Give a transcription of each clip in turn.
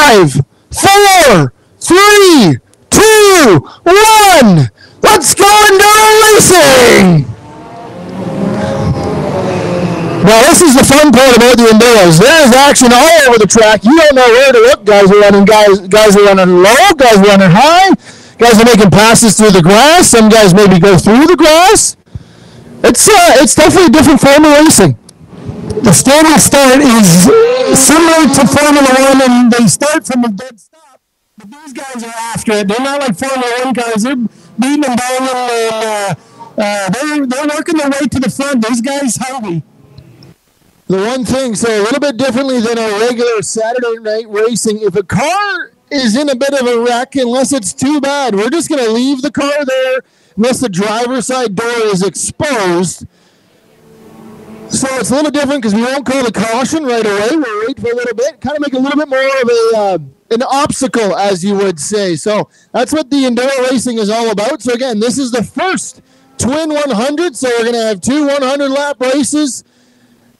5, 4, 3, 2, 1. Let's go Enduro racing! Now, this is the fun part about the Enduros. There's action all over the track. You don't know where to look. Guys are running, guys are running low, guys are running high, guys are making passes through the grass. Some guys maybe go through the grass. It's definitely a different form of racing. The standing start is similar to Formula 1, and they start from a dead stop. But these guys are after it. They're not like Formula 1 guys. They're beating and banging, and they're working their way to the front. These guys hungry. The one thing, so a little bit differently than our regular Saturday night racing, if a car is in a bit of a wreck, unless it's too bad, we're just going to leave the car there unless the driver's side door is exposed. So it's a little different because we won't call the caution right away. We'll wait for a little bit, kind of make a little bit more of an obstacle, as you would say. So that's what the Enduro racing is all about. So again, this is the first Twin 100, so we're going to have two 100-lap races.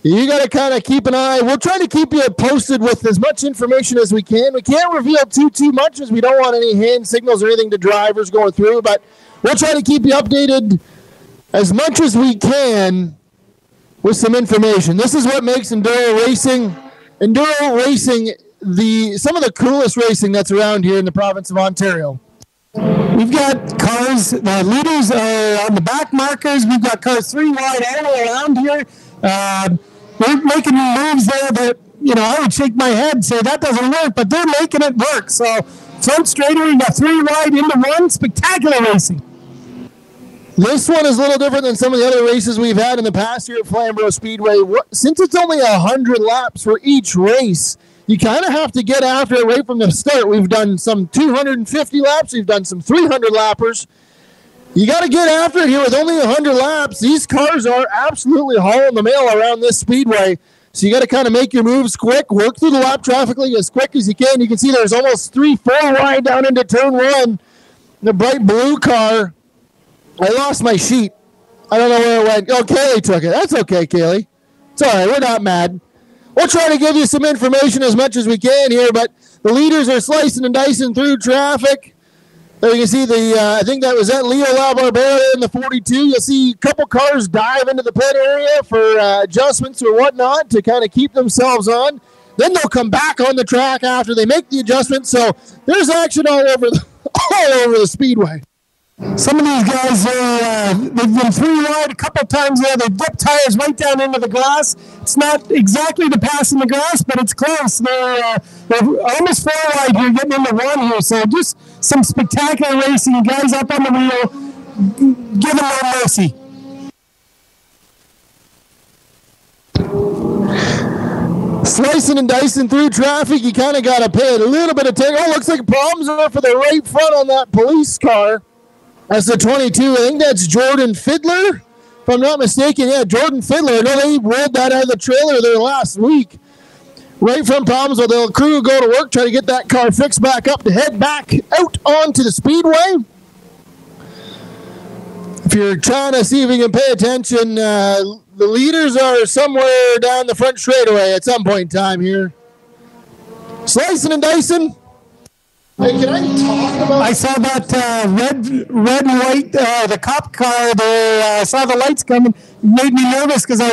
You got to kind of keep an eye. We'll try to keep you posted with as much information as we can. We can't reveal too much as we don't want any hand signals or anything to drivers going through, but we'll try to keep you updated as much as we can with some information. This is what makes Enduro racing some of the coolest racing that's around here in the province of Ontario. We've got cars, the leaders are on the back markers. We've got cars 3 wide all around here. They're making moves there that, I would shake my head and say that doesn't work, but they're making it work. So front straighter, you got 3 wide into 1, spectacular racing. This one is a little different than some of the other races we've had in the past here at Flamboro Speedway. Since it's only 100 laps for each race, you kind of have to get after it right from the start. We've done some 250 laps. We've done some 300 lappers. You got to get after it here with only 100 laps. These cars are absolutely hauling the mail around this speedway. So you got to kind of make your moves quick, work through the lap traffic as quick as you can. You can see there's almost 3-4 wide down into turn 1. The bright blue car. I lost my sheet. I don't know where it went. Oh, Kaylee took it. That's okay, Kaylee. It's all right. We're not mad. We'll try to give you some information as much as we can here, but the leaders are slicing and dicing through traffic. There you can see I think that was Leo LaBarbera in the 42. You'll see a couple cars dive into the pit area for adjustments or whatnot to kind of keep themselves on. Then they'll come back on the track after they make the adjustment. So there's action all over the speedway. Some of these guys, they've been 3 wide a couple times there. They dip tires right down into the grass. It's not exactly the pass in the grass, but it's close. They're almost 4 wide here, getting into 1 here. So just some spectacular racing. Guys up on the wheel, give them no mercy. Slicing and dicing through traffic, you kind of got to pay a little bit of attention. Oh, looks like problems are for the right front on that police car. That's the 22. I think that's Jordan Fiddler, if I'm not mistaken. Yeah, Jordan Fiddler. I know they rolled that out of the trailer there last week. Right front problems, so the crew go to work, try to get that car fixed back up to head back out onto the speedway. If you're trying to see if you can pay attention, the leaders are somewhere down the front straightaway at some point in time here. Slicing and dicing. Hey, can I talk about? I saw that red and white, the cop car there. I saw the lights coming. It made me nervous because I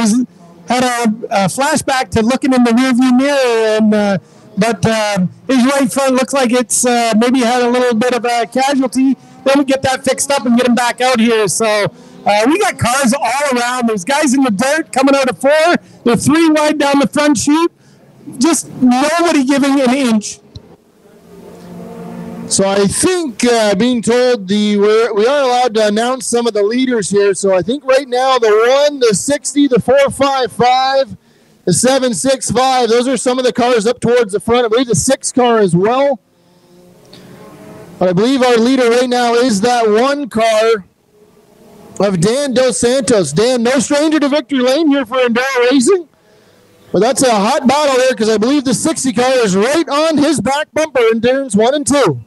had a flashback to looking in the rearview mirror, but his right front looks like it's maybe had a little bit of a casualty. Then we get that fixed up and get him back out here. So we got cars all around. There's guys in the dirt coming out of 4. They're 3 wide down the front chute. Just nobody giving an inch. So I think being told we are allowed to announce some of the leaders here. So I think right now the 1, the 60, the 455, the 765, those are some of the cars up towards the front. I believe the 6 car as well. But I believe our leader right now is that 1 car of Dan Dos Santos. Dan, no stranger to victory lane here for Enduro Racing. But that's a hot battle there because I believe the 60 car is right on his back bumper in turns 1 and 2.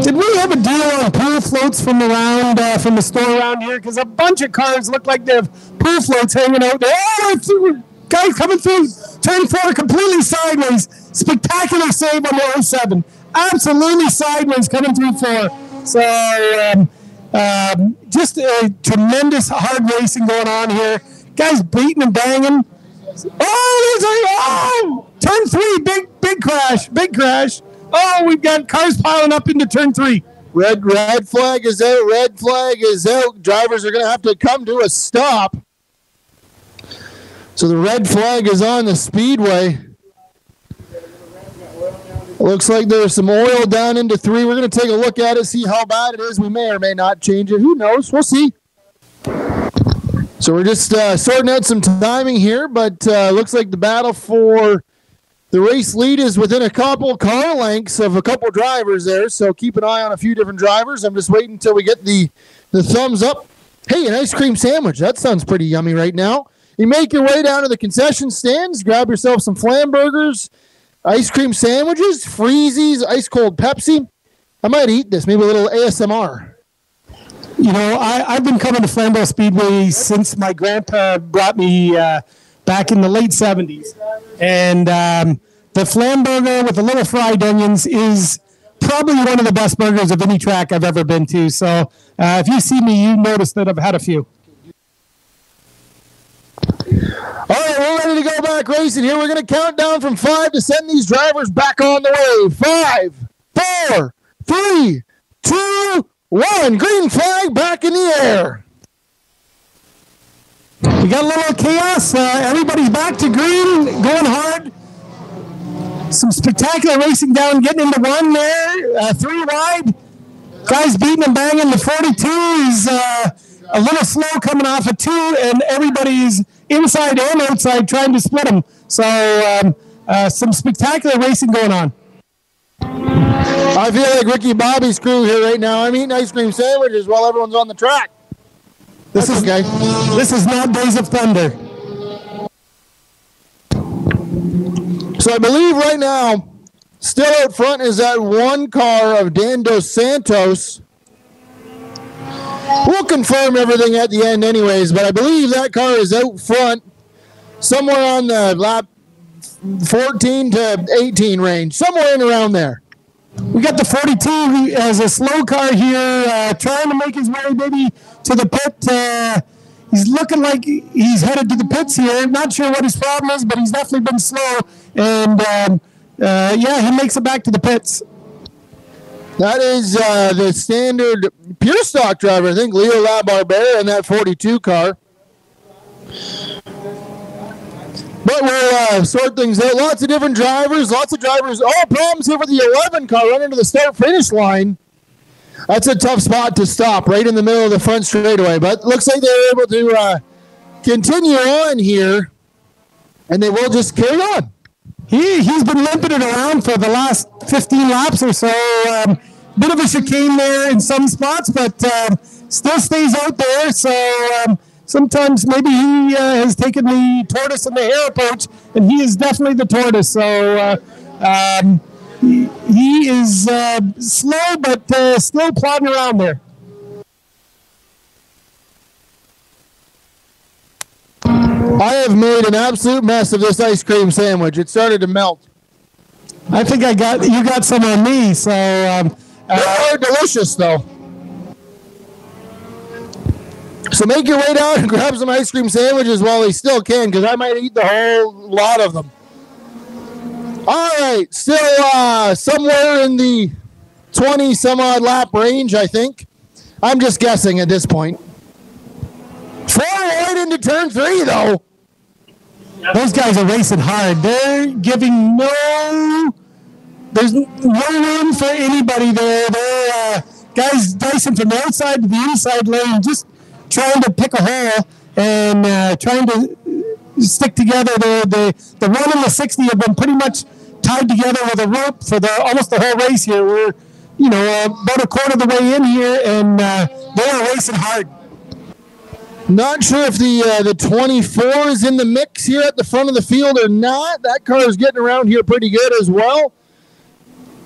Did we have a deal on pool floats from from the store around here? Because a bunch of cars look like they have pool floats hanging out there. Oh, guys coming through turn 4 completely sideways. spectacular save on the 07. Absolutely sideways coming through 4. So just a tremendous hard racing going on here. Guys beating and banging. Oh, turn 3, big crash. Oh, we've got cars piling up into turn 3. Red flag is out. Red flag is out. Drivers are going to have to come to a stop. So the red flag is on the speedway. Looks like there's some oil down into 3. We're going to take a look at it, see how bad it is. We may or may not change it. Who knows? We'll see. So we're just sorting out some timing here, but looks like the battle for the race lead is within a couple car lengths of a couple drivers there. So keep an eye on a few different drivers. I'm just waiting until we get the thumbs up. Hey, an ice cream sandwich. That sounds pretty yummy right now. You make your way down to the concession stands, grab yourself some Flamburgers, ice cream sandwiches, freezies, ice cold Pepsi. I might eat this, maybe a little ASMR. You know, I've been coming to Flamboro Speedway since my grandpa brought me back in the late 70s. And the Flamburger with the little fried onions is probably one of the best burgers of any track I've ever been to. So if you see me, you notice that I've had a few. All right, we're ready to go back racing here. We're going to count down from 5 to send these drivers back on the way. 5, 4, 3, 2, 1. Green flag back in the air. We got a little chaos. Everybody's back to green, going hard. Some spectacular racing down, getting into 1 there. 3 wide. Guys beating and banging. The 42 is a little slow coming off of 2, and everybody's inside and outside trying to split them. So some spectacular racing going on. I feel like Ricky Bobby's crew here right now. I'm eating ice cream sandwiches while everyone's on the track. This is okay. This is not Days of Thunder. So I believe right now, still out front is that 1 car of Dan Dos Santos. We'll confirm everything at the end anyways, but I believe that car is out front somewhere on the lap 14 to 18 range, somewhere in around there. We got the 42 as a slow car here, trying to make his way maybe to the pit. He's looking like he's headed to the pits here. Not sure what his problem is, but he's definitely been slow. And, yeah, he makes it back to the pits. That is the standard pure stock driver, I think, Leo LaBarbera in that 42 car. But we'll sort things out. Lots of different drivers, lots of drivers. Oh, problems here for the 11 car running to the start-finish line. That's a tough spot to stop, right in the middle of the front straightaway. But looks like they're able to continue on here, and they will just carry on. He's been limping it around for the last 15 laps or so. Bit of a chicane there in some spots, but still stays out there. So sometimes maybe he has taken the tortoise and the hare approach, and he is definitely the tortoise. So he is slow, but still plodding around there. I have made an absolute mess of this ice cream sandwich. It started to melt. I think you got some on me. So they are delicious, though. So make your way down and grab some ice cream sandwiches while you still can, because I might eat the whole lot of them. All right, still somewhere in the 20-some-odd lap range, I think. I'm just guessing at this point. 4 right into turn 3, though. Those guys are racing hard. They're giving there's no room for anybody there. They're guys dicing from the outside to the inside lane, just trying to pick a hole and trying to stick together. The 1 and the 60 have been pretty much tied together with a rope for almost the whole race here. We're, about a quarter of the way in here, and they are racing hard. Not sure if the 24 is in the mix here at the front of the field or not. That car is getting around here pretty good as well.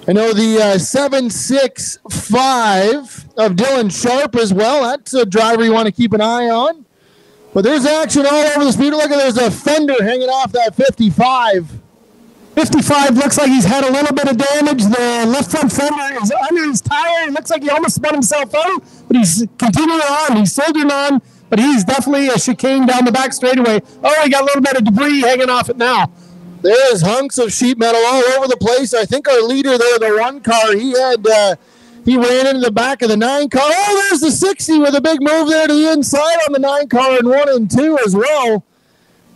I know the 765 of Dylan Sharp as well. That's a driver you want to keep an eye on. But there's action all over the speed. Look at there's a fender hanging off that 55. 55 looks like he's had a little bit of damage. The left front fender is under his tire. It looks like he almost spun himself out, but he's continuing on. He's soldiering on, but he's definitely a chicane down the back straightaway. Oh, he got a little bit of debris hanging off it now. There's hunks of sheet metal all over the place. I think our leader there, the 1 car, he ran into the back of the 9 car. Oh, there's the 60 with a big move there to the inside on the 9 car in 1 and 2 as well.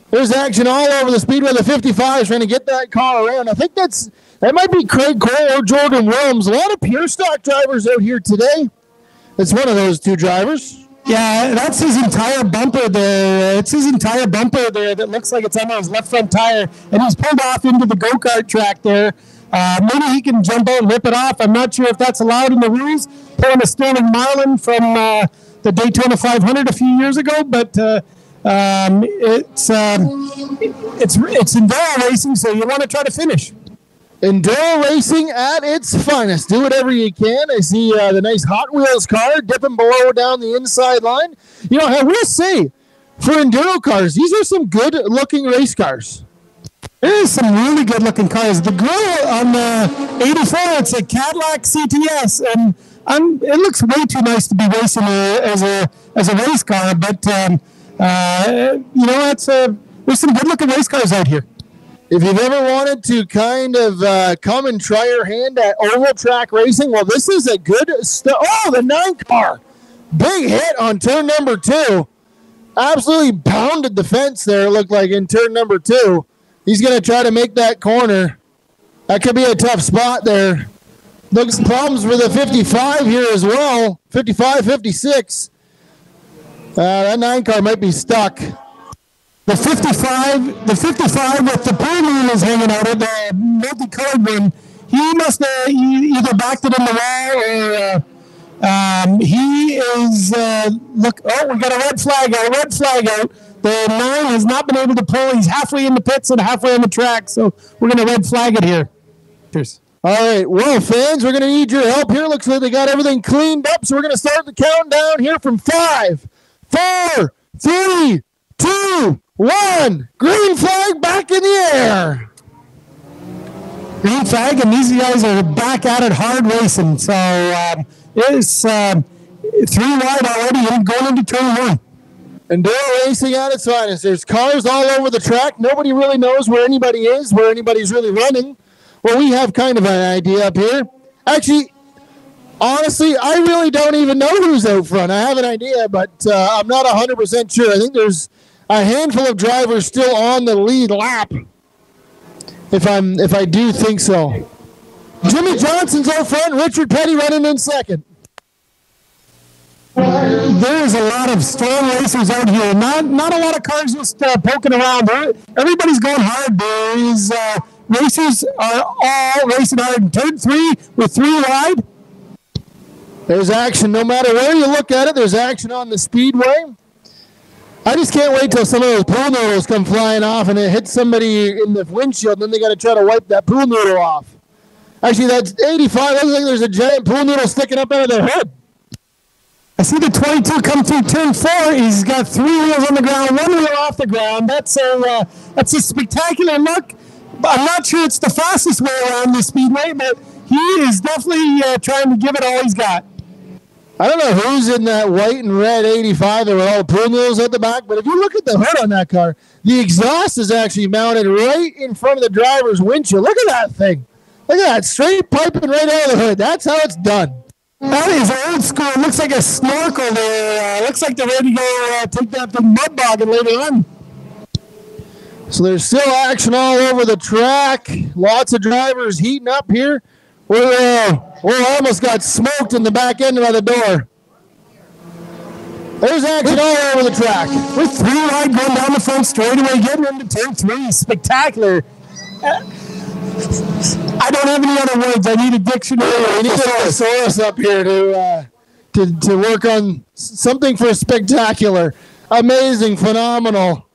There's action all over the speedway. The 55 is trying to get that car around. I think that might be Craig Cole or Jordan Williams. A lot of pure stock drivers out here today. It's one of those 2 drivers. Yeah, that's his entire bumper there. It's his entire bumper there that looks like it's on his left front tire. And he's pulled off into the go-kart track there. Maybe he can jump out and rip it off. I'm not sure if that's allowed in the rules. Pulling a Sterling Marlin from the Daytona 500 a few years ago. But it's Enduro racing, so you want to try to finish. Enduro racing at its finest. Do whatever you can. I see the nice Hot Wheels car dipping below down the inside line. You know, I will say, for Enduro cars, these are some good-looking race cars. There's some really good-looking cars. The grill on the 84, it's a Cadillac CTS, and it looks way too nice to be racing as a race car. But you know, there's some good-looking race cars out here. If you've ever wanted to kind of come and try your hand at oval track racing, well, this is a good oh, the 9 car. Big hit on turn number 2. Absolutely pounded the fence there, it looked like, in turn number 2. He's going to try to make that corner. That could be a tough spot there. Looks problems with the 55 here as well. 55, 56. That 9 car might be stuck. The 55 with the pool moon is hanging out of the multicolored one. He must have either backed it in the wall or he is, look, oh, we got a red flag out. The 9 has not been able to pull. He's halfway in the pits and halfway on the track, so we're going to red flag it here. Cheers. All right, well, fans, we're going to need your help here. Looks like they got everything cleaned up, so we're going to start the countdown here from 5, 4, 3, 2, 1. Green flag back in the air. Green flag, and these guys are back at it hard racing. So it's 3 wide already and going into turn 1. Enduro racing at its finest. There's cars all over the track. Nobody really knows where anybody is, where anybody's really running. Well, we have kind of an idea up here. Actually, honestly, I really don't even know who's out front. I have an idea, but I'm not 100% sure. I think there's a handful of drivers still on the lead lap, if I do think so. Jimmy Johnson's out front, Richard Petty running in second. There's a lot of strong racers out here. Not a lot of cars just poking around. Everybody's going hard. These racers are all racing hard. In turn 3 with 3 wide. There's action. No matter where you look at it, there's action on the speedway. I just can't wait till some of those pool noodles come flying off and it hits somebody in the windshield, and then they got to try to wipe that pool noodle off. Actually, that's 85. Looks like there's a giant pool noodle sticking up out of their head. I see the 22 come through turn 4. He's got 3 wheels on the ground, 1 wheel off the ground. That's a spectacular look. I'm not sure it's the fastest way around the speedway, but he is definitely trying to give it all he's got. I don't know who's in that white and red 85 there with all the pool noodles at the back, but if you look at the hood on that car, the exhaust is actually mounted right in front of the driver's windshield. Look at that thing. Look at that, straight piping right out of the hood. That's how it's done. That is old school. It looks like a snorkel there. Looks like they're ready to go take that big mud bogging later on. So there's still action all over the track. Lots of drivers heating up here. We almost got smoked in the back end by the door. There's action all over the track. With 3 wide going down the front straightaway, getting into turn 3. Spectacular. I don't have any other words. I need a dictionary. We need a thesaurus up here to work on something for spectacular, amazing, phenomenal,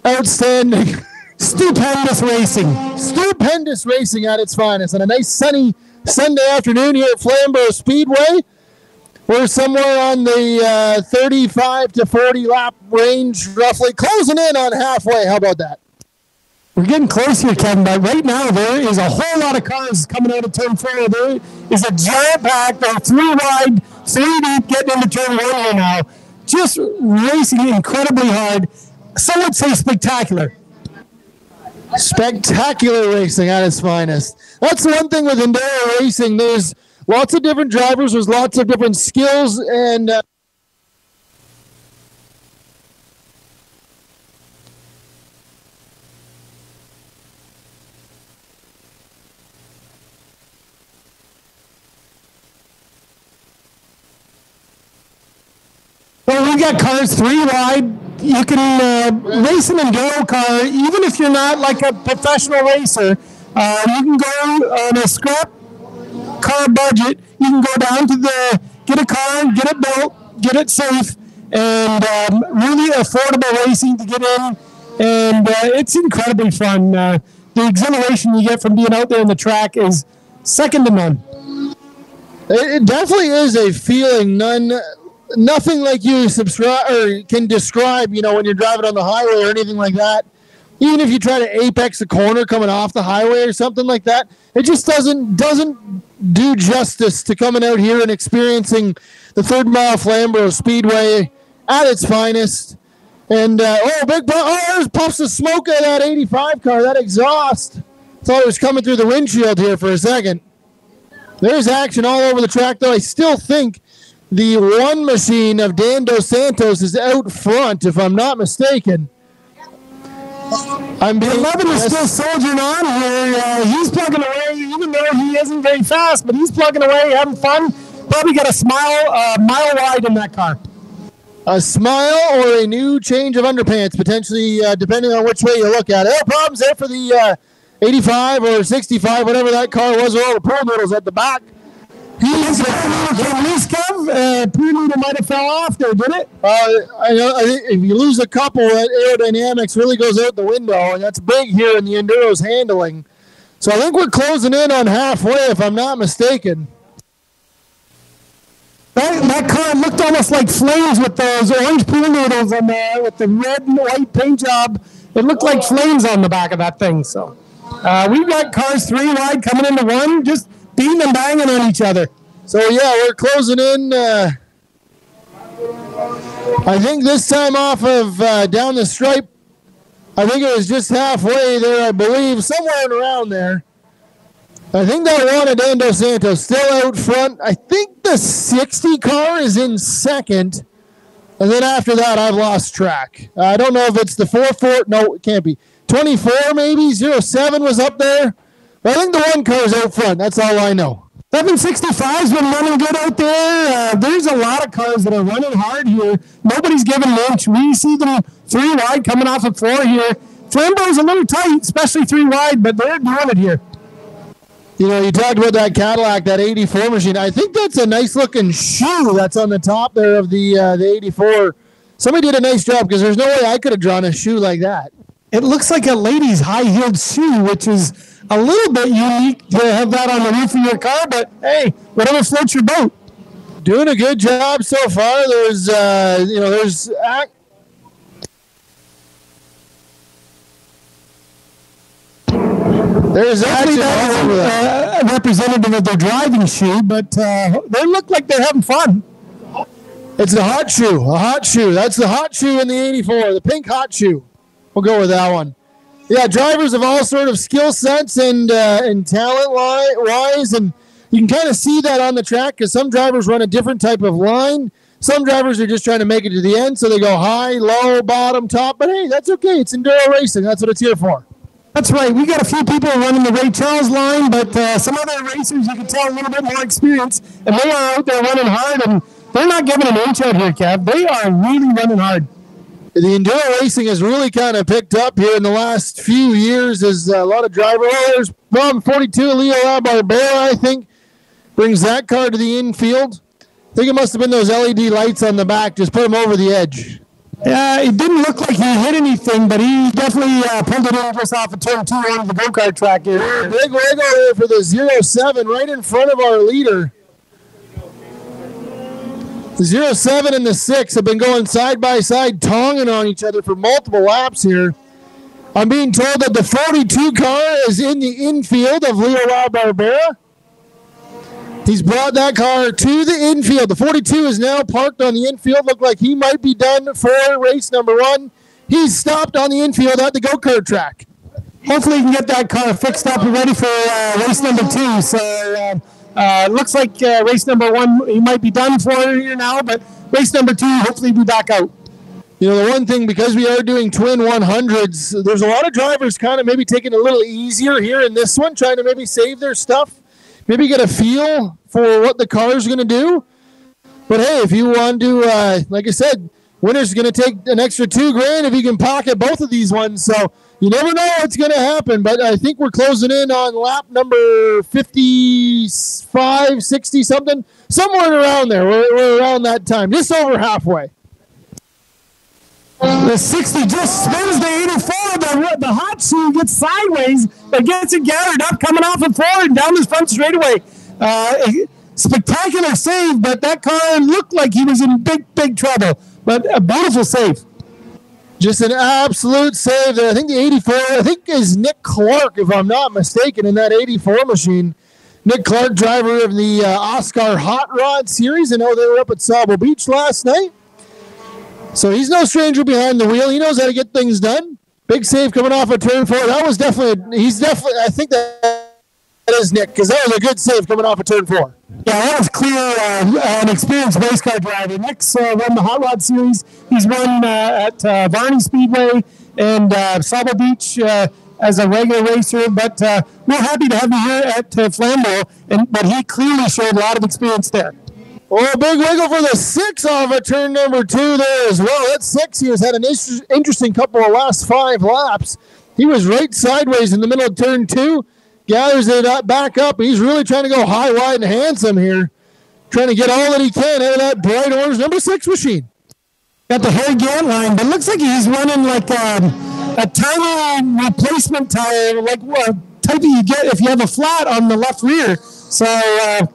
outstanding. Stupendous racing. Stupendous racing at its finest. And a nice sunny Sunday afternoon here at Flamboro Speedway. We're somewhere on the 35 to 40 lap range, roughly, closing in on halfway. How about that? We're getting close here, Kevin, but right now there is a whole lot of cars coming out of turn 4. There is a giant pack. They're 3 wide, 3 deep, getting into turn 1 here now. Just racing incredibly hard. Some would say spectacular. Spectacular racing at its finest. That's the one thing with Enduro racing. There's lots of different drivers. There's lots of different skills, and well, we got cars 3 wide. You can race an Enduro car, even if you're not like a professional racer. You can go on a scrap car budget. You can go down to get a car, get it built, get it safe, and really affordable racing to get in. And it's incredibly fun. The exhilaration you get from being out there on the track is second to none. it definitely is a feeling nothing like you can describe, you know, when you're driving on the highway or anything like that. Even if you try to apex a corner coming off the highway or something like that, it just doesn't do justice to coming out here and experiencing the 3rd Mile Flamboro Speedway at its finest. And there's puffs of smoke out of that 85 car, that exhaust. Thought it was coming through the windshield here for a second. There's action all over the track, though. I still think the one machine of Dan Dos Santos is out front, if I'm not mistaken. The 11 is still soldiering on here. He's plugging away, even though he isn't very fast, but he's plugging away, having fun. Probably got a mile wide in that car. A smile or a new change of underpants, potentially, depending on which way you look at it. No problems there for the 85 or 65, whatever that car was, with all the pearl noodles at the back. He's Prelude might have fell off there, did it? I think if you lose a couple, that aerodynamics really goes out the window, and that's big here in the Enduro's handling. So I think we're closing in on halfway, if I'm not mistaken. That car looked almost like flames with those orange pool noodles on there, with the red and white paint job. It looked like flames on the back of that thing. So we've got cars 3 wide coming into 1, just beating and banging on each other. So, yeah, we're closing in, I think this time off of down the stripe. I think it was just halfway there, I believe, somewhere around there. I think that one at Dan Dos Santos still out front. I think the 60 car is in second. And then after that, I've lost track. I don't know if it's the 4-4. No, it can't be. 24 maybe? 07 was up there. But I think the one car is out front. That's all I know. 765's been running good out there. There's a lot of cars that are running hard here. Nobody's giving an inch. We see them 3 wide coming off of 4 here. Flamboro's a little tight, especially 3 wide, but they're doing it here. You know, you talked about that Cadillac, that 84 machine. I think that's a nice-looking shoe that's on the top there of the 84. Somebody did a nice job, because there's no way I could have drawn a shoe like that. It looks like a lady's high-heeled shoe, which is a little bit unique to have that on the roof of your car, but hey, whatever floats your boat. Doing a good job so far. There's actually a representative of their driving shoe, but they look like they're having fun. It's a hot shoe. That's the hot shoe in the 84, the pink hot shoe. We'll go with that one. Yeah, drivers of all sort of skill sets and talent-wise, and you can kind of see that on the track because some drivers run a different type of line. Some drivers are just trying to make it to the end, so they go high, low, bottom, top. But hey, that's okay. It's Enduro racing. That's what it's here for. That's right. We got a few people running the Ray Charles line, but some other racers, you can tell a little bit more experience, and they are out there running hard, and they're not giving an inch out here, Kev. They are really running hard. The Enduro racing has really kind of picked up here in the last few years as a lot of drivers. Oh, there's Bomb 42, Leo Barbera, I think, brings that car to the infield. I think it must have been those LED lights on the back, just put him over the edge. Yeah, it didn't look like he hit anything, but he definitely pulled it in just off of turn 2 on the go-kart track here. Big wiggle there for the 07 right in front of our leader. The 07 and the 6 have been going side by side, tonguing on each other for multiple laps here. I'm being told that the 42 car is in the infield of Leo Barbera. He's brought that car to the infield. The 42 is now parked on the infield. Look like he might be done for race number 1. He's stopped on the infield at the go-kart track. Hopefully he can get that car fixed up and ready for race number 2. So looks like race number 1 he might be done for here now, but race number 2 hopefully be back out. You know, the one thing, because we are doing twin 100s, there's a lot of drivers kind of maybe taking it a little easier here in this one, trying to maybe save their stuff, maybe get a feel for what the car is going to do. But hey, if you want to, like I said, winner's going to take an extra $2,000 if you can pocket both of these ones. So you never know what's going to happen. But I think we're closing in on lap number 55, 60 something, somewhere around there. We're around that time, just over halfway. The 60 just spins the 84. The hot shoe gets sideways, but gets it gathered up, coming off of 4 and down this front straightaway. Spectacular save, but that car looked like he was in big trouble. But a beautiful save. Just an absolute save there. I think the 84, is Nick Clark, if I'm not mistaken, in that 84 machine. Nick Clark, driver of the Oscar Hot Rod Series. I know they were up at Sabo Beach last night. So he's no stranger behind the wheel. He knows how to get things done. Big save coming off of turn 4. That was definitely, I think that is Nick, because that was a good save coming off of turn 4. Yeah, that was clear, an experienced race car driver. Nick's run the Hot Rod Series. He's run at Varney Speedway and Sabo Beach as a regular racer. But we're happy to have him here at Flamboro, but he clearly showed a lot of experience there. Oh, a big wiggle for the 6 off of turn number 2 there as well. That 6, he has had an interesting couple of last 5 laps. He was right sideways in the middle of turn 2, gathers it back up. He's really trying to go high, wide, and handsome here, trying to get all that he can out of that bright orange number 6 machine. Got the Harry Gant line, but it looks like he's running like a tiny replacement tire, like what type you get if you have a flat on the left rear. So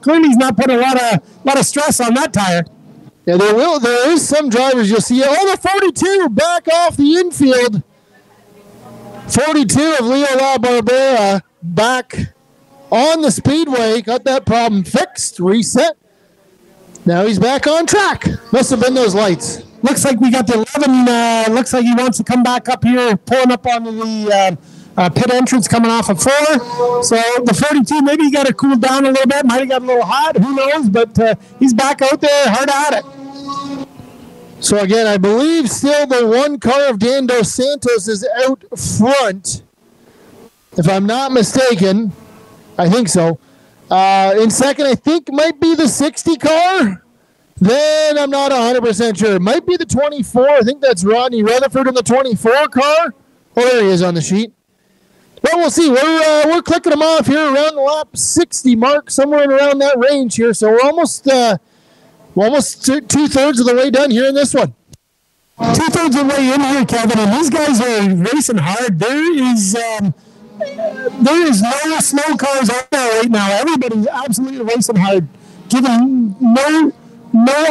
clearly he's not putting a lot of stress on that tire. Yeah, there is some drivers you'll see. Oh, the 42 back off the infield. 42 of Leo La Barbera back on the speedway. Got that problem fixed, reset. Now he's back on track. Must have been those lights. Looks like we got the 11. Looks like he wants to come back up here, pulling up onto the pit entrance coming off of 4. So the 42, maybe he got to cool down a little bit. Might have got a little hot. Who knows? But he's back out there, hard at it. So again, I believe still the 1 car of Dan Dos Santos is out front. If I'm not mistaken, I think so. In second, I think might be the 60 car. Then I'm not 100% sure. It might be the 24. I think that's Rodney Rutherford in the 24 car. Oh, there he is on the sheet. But we'll see. We're clicking them off here around the lap 60 mark, somewhere around that range here. So we're almost 2/3 of the way done here in this one. 2/3 of the way in here, Kevin, and these guys are racing hard. There is no slow cars out there right now. Everybody's absolutely racing hard. Given no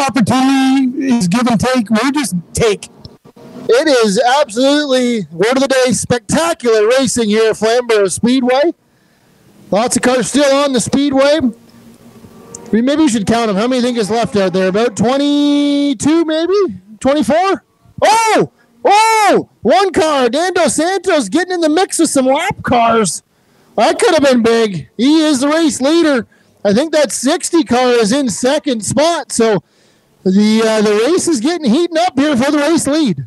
opportunity is give and take. We're just take. It is absolutely, word of the day, spectacular racing here at Flamboro Speedway. Lots of cars still on the speedway. Maybe you should count them. How many think is left out there? About 22, maybe? 24? Oh! 1 car. Dan Dos Santos getting in the mix with some lap cars. That could have been big. He is the race leader. I think that 60 car is in second spot. So the race is getting heating up here for the race lead.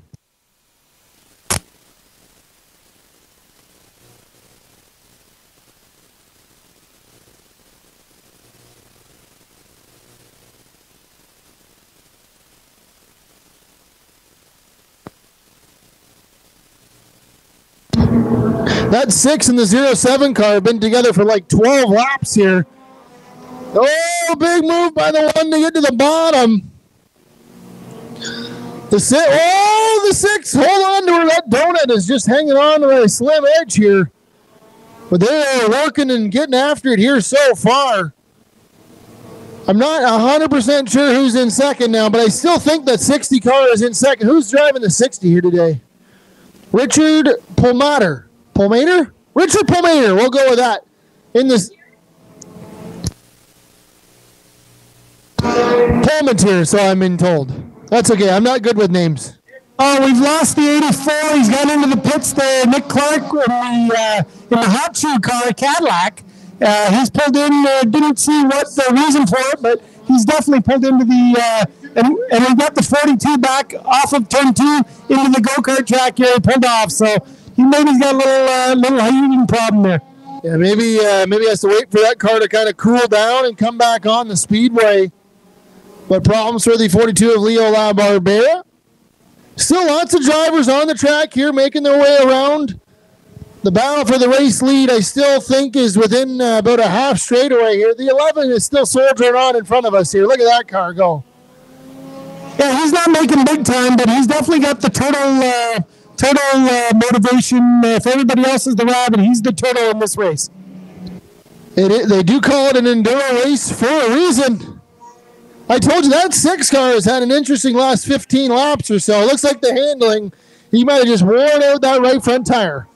That 6 and the 07 car have been together for like 12 laps here. Oh, big move by the 1 to get to the bottom. The 6. Hold on to her. That donut is just hanging on to a slim edge here. But they're working and getting after it here so far. I'm not 100% sure who's in second now, but I still think that 60 car is in second. Who's driving the 60 here today? Richard Polmater. Polmater? Richard Polmater. We'll go with that. In this Palmatier, so I'm being told. That's okay. I'm not good with names. Oh, we've lost the 84. He's gone into the pits there. Nick Clark in the hot shoe car, Cadillac. He's pulled in. Didn't see what the reason for it, but he's definitely pulled into the and we got the 42 back off of turn 2 into the go-kart track here. He pulled off, so he's got a little heating problem there. Yeah, maybe he has to wait for that car to kind of cool down and come back on the speedway. But problems for the 42 of Leo LaBarbera. Still lots of drivers on the track here making their way around. The battle for the race lead, I still think, is within about a half straightaway here. The 11 is still soldiering on in front of us here. Look at that car go. Yeah, he's not making big time, but he's definitely got the turtle motivation. If everybody else is the rabbit, he's the turtle in this race. They do call it an enduro race for a reason. I told you that 6 car has had an interesting last 15 laps or so. It looks like the handling, he might have just worn out that right front tire.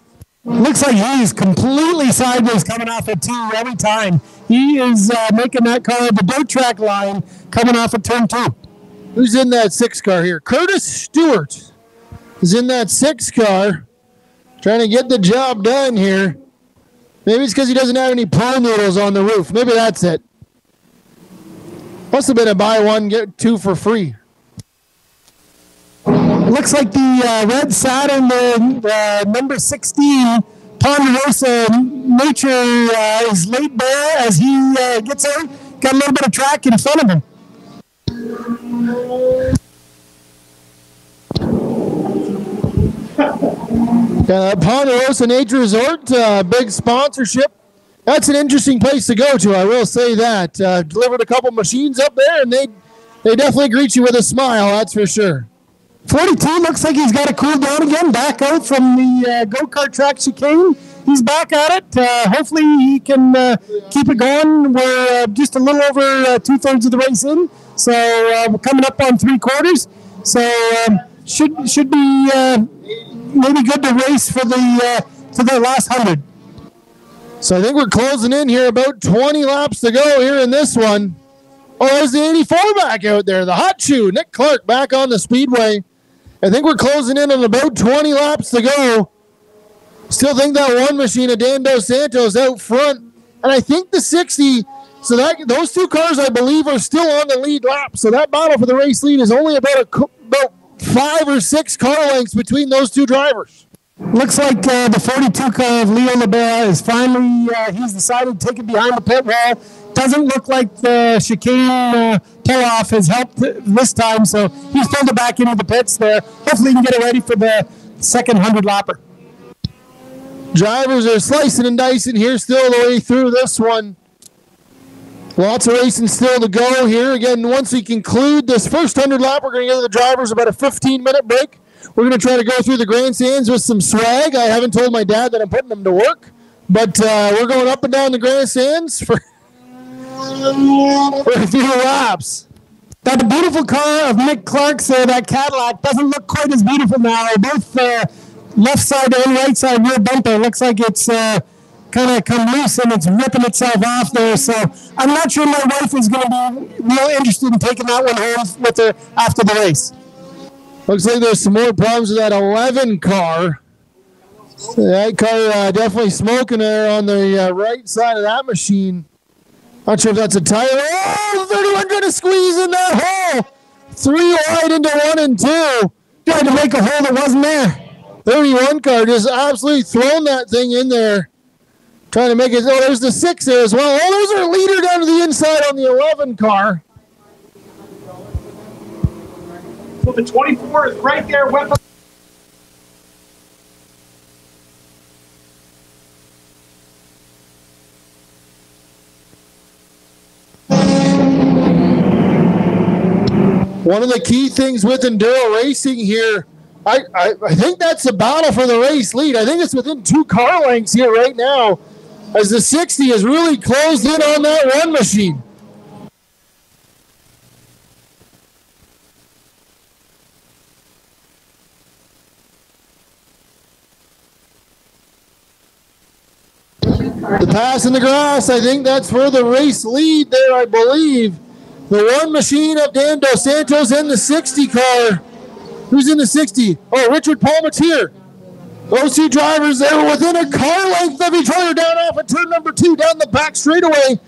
Looks like he's completely sideways coming off at 2 every time. He is making that car the dirt track line coming off of turn 2. Who's in that 6 car here? Curtis Stewart is in that 6 car trying to get the job done here. Maybe it's because he doesn't have any pool noodles on the roof. Maybe that's it. Must have been a buy one, get 2 for free. Looks like the red Saturn, the number 16, Ponderosa Nature is laid bare as he gets out. Got a little bit of track in front of him. Ponderosa Nature Resort, big sponsorship. That's an interesting place to go to, I will say that. Delivered a couple machines up there, and they definitely greet you with a smile, that's for sure. 42 looks like he's got to cool down again, back out from the go-kart track chicane. He's back at it. Hopefully he can keep it going. We're just a little over 2/3 of the race in, so we're coming up on 3/4. So should be maybe good to race for the last 100. So I think we're closing in here, about 20 laps to go here in this one. Oh, there's the 84 back out there, the hot shoe, Nick Clark back on the speedway. I think we're closing in on about 20 laps to go. Still think that one machine of Dan Dos Santos out front. And I think the 60, so that those 2 cars, I believe, are still on the lead lap. So that battle for the race lead is only about 5 or 6 car lengths between those 2 drivers. Looks like the 42 car of Leo LaBarbera is finally, he's decided to take it behind the pit wall. Doesn't look like the chicane pull-off has helped this time, so he's pulled it back into the pits there. Hopefully he can get it ready for the second 100-lapper. Drivers are slicing and dicing here still the way through this one. Lots of racing still to go here. Again, once we conclude this first 100 lap, we're going to give the drivers about a 15-minute break. We're going to try to go through the grandstands with some swag. I haven't told my dad that I'm putting them to work, but we're going up and down the grandstands for a few laps. That beautiful car of Nick Clark's, that Cadillac, doesn't look quite as beautiful now. Both left side and right side rear bumper looks like it's kind of come loose and it's ripping itself off there. So I'm not sure my wife is going to be real interested in taking that one home with her after the race. Looks like there's some more problems with that 11 car. That car definitely smoking there on the right side of that machine. Not sure if that's a tire. Oh, 31 trying to squeeze in that hole. 3 wide into 1 and 2. Tried to make a hole that wasn't there. 31 car just absolutely thrown that thing in there. Trying to make it. Oh, there's the 6 there as well. Oh, there's our leader down to the inside on the 11 car. So the 24 is right there. Weapon. One of the key things with Enduro racing here, I think that's the battle for the race lead. I think it's within 2 car lengths here right now, as the 60 has really closed in on that one machine. The pass in the grass, I think that's for the race lead there, I believe. The one machine of Dan Dos Santos in the 60 car. Who's in the 60? Oh, Richard Palmatier. Those two drivers, they were within a car length of each other down off at turn number 2, down the back straightaway.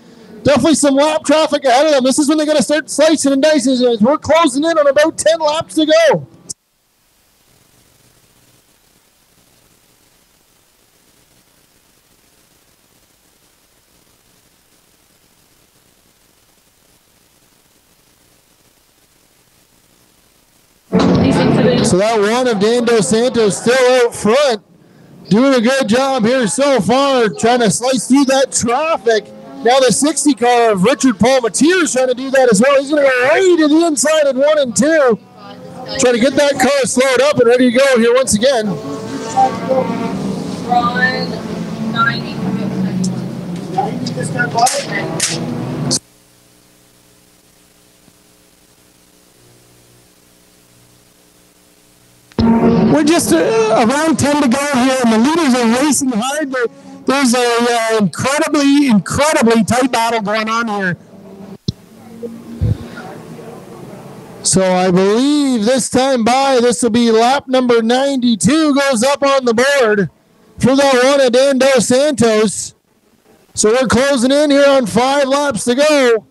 Definitely some lap traffic ahead of them. This is when they're going to start slicing and dicing as we're closing in on about 10 laps to go. So that one of Dan Dos Santos still out front, doing a good job here so far, trying to slice through that traffic. Now the 60 car of Richard Palmatier is trying to do that as well. He's going to go right to the inside in 1 and 2. Try to get that car slowed up and ready to go here once again. Ron, 90. We're just around 10 to go here, and the leaders are racing hard. There's a incredibly tight battle going on here. So I believe this time by, this will be lap number 92 goes up on the board for that one of Dan Dos Santos. So we're closing in here on 5 laps to go.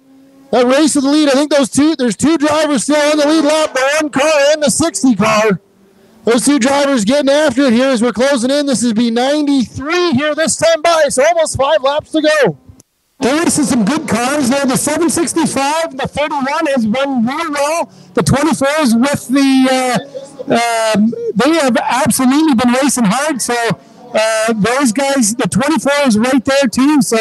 That race with the lead, I think there's two drivers still on the lead lap, the 1 car and the 60 car. Those two drivers getting after it here as we're closing in. This is B93 here this time by, so almost 5 laps to go. They're racing some good cars there. The 765, the 31 has run really well. The 24s with they have absolutely been racing hard. So those guys, the 24 is right there too. So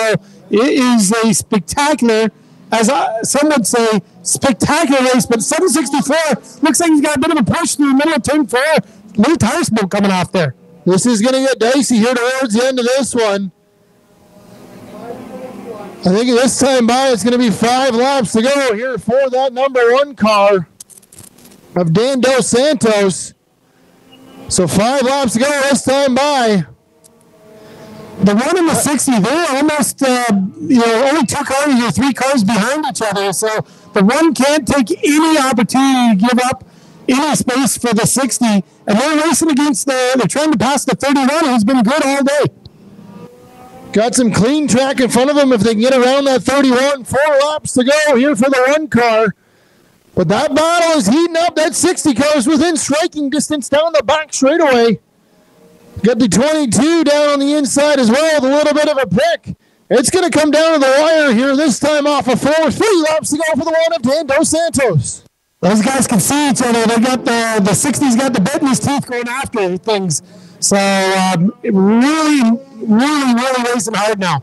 it is a spectacular, as some would say, spectacular race, but 764 looks like he's got a bit of a push through the middle of turn 4. Little tire smoke coming off there. This is going to get dicey here towards the end of this one. I think this time by it's going to be 5 laps to go here for that number 1 car of Dan Dos Santos. So 5 laps to go this time by. The one in the 60, they're almost, only 2 cars or 3 cars behind each other. So the one can't take any opportunity to give up any space for the 60. And they're racing against they're trying to pass the 31, who's been good all day. Got some clean track in front of them if they can get around that 31. 4 laps to go here for the 1 car. But that battle is heating up. That 60 car is within striking distance down the back straightaway. Got the 22 down on the inside as well with a little bit of a pick. It's going to come down to the wire here, this time off of 4. 3 laps to go for the one of Dan Dos Santos. Those guys can see each other. They got the 60's got the bit in his teeth going after things. So really racing hard now.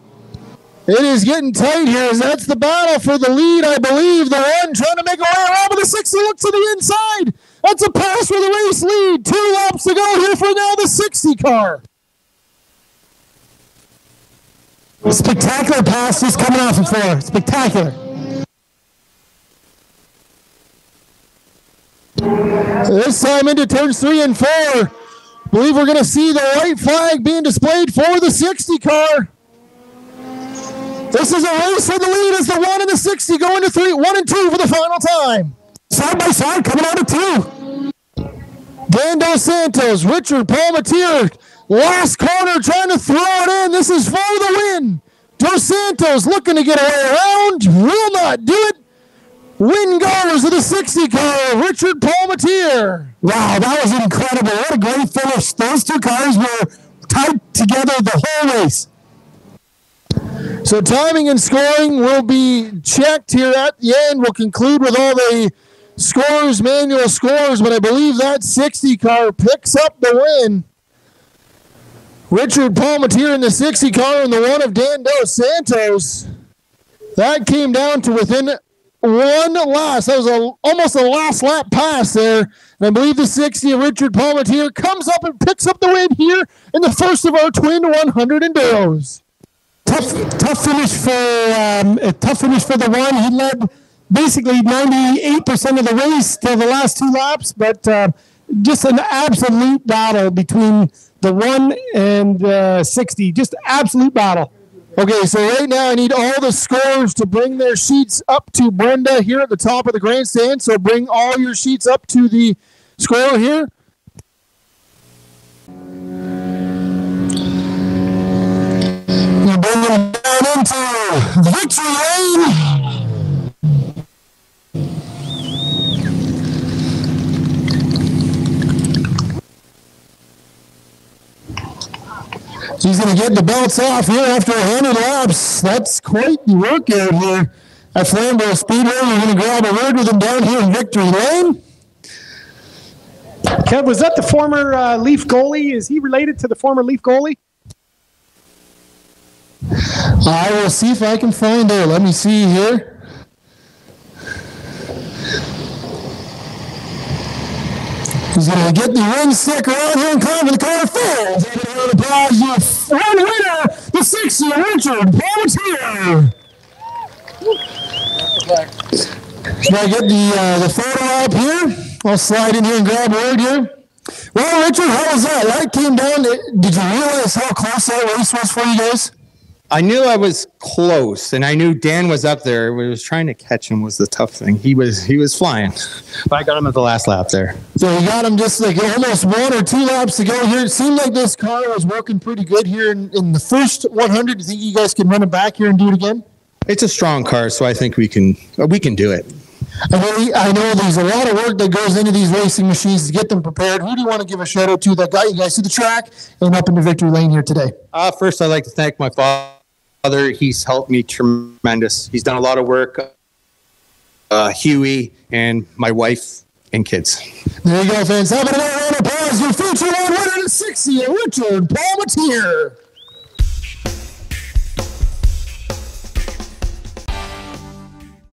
It is getting tight here as that's the battle for the lead, I believe. The one trying to make a way around, but the 60 looks to the inside. That's a pass for the race lead. 2 laps to go here for now the 60 car. A spectacular pass just coming off of 4. Spectacular. This time into turns 3 and 4. I believe we're going to see the white flag being displayed for the 60 car. This is a race for the lead as the 1 and the 60 go into 1 and 2 for the final time. Side by side coming out of 2. Dan Dos Santos, Richard Palmatier, last corner trying to throw it in. This is for the win. Dos Santos looking to get away around, will not do it. Win goes to the 60 car, Richard Palmatier. Wow, that was incredible. What a great finish. Those 2 cars were tied together the whole race. So timing and scoring will be checked here at the end. We'll conclude with all the scores, manual scores, but I believe that 60 car picks up the win. Richard Palmatier in the 60 car and the one of Dan Dos Santos. That came down to within 1 last. That was almost a last lap pass there. And I believe the 60 of Richard Palmatier comes up and picks up the win here in the first of our Twin 100 Enduros. Tough finish for the one. He led basically 98% of the race till the last 2 laps, but just an absolute battle between the 1 and 60. Just absolute battle. Okay, so right now I need all the scorers to bring their sheets up to Brenda here at the top of the grandstand. So bring all your sheets up to the scorer here. You bring them down into victory lane. He's going to get the belts off here after 100 laps. That's quite the workout here at Flamboro Speedway. We're going to grab a word with him down here in victory lane. Kev, was that the former Leaf goalie? Is he related to the former Leaf goalie? I will see if I can find out. Let me see here. He's going to get the win sticker out here and climb to the corner field. And applause your one winner, the 6-year Richard Palmatier. Should I get the photo up here? I'll slide in here and grab a word here. Well, Richard, how was that? That came down. Did you realize how close that race was for you guys? I knew I was close, and I knew Dan was up there. We was trying to catch him was the tough thing. He was flying, but I got him at the last lap there. So you got him just like almost 1 or 2 laps to go here. It seemed like this car was working pretty good here in the first 100. Do you think you guys can run it back here and do it again? It's a strong car, so I think we can do it. I know there's a lot of work that goes into these racing machines to get them prepared. Who do you want to give a shout out to that got you guys to the track and up into victory lane here today? First, I'd like to thank my father. He's helped me tremendous. He's done a lot of work. Huey and my wife and kids. There you go, fans. Have another round of applause. Your future winner, 6-year Richard Palmatier.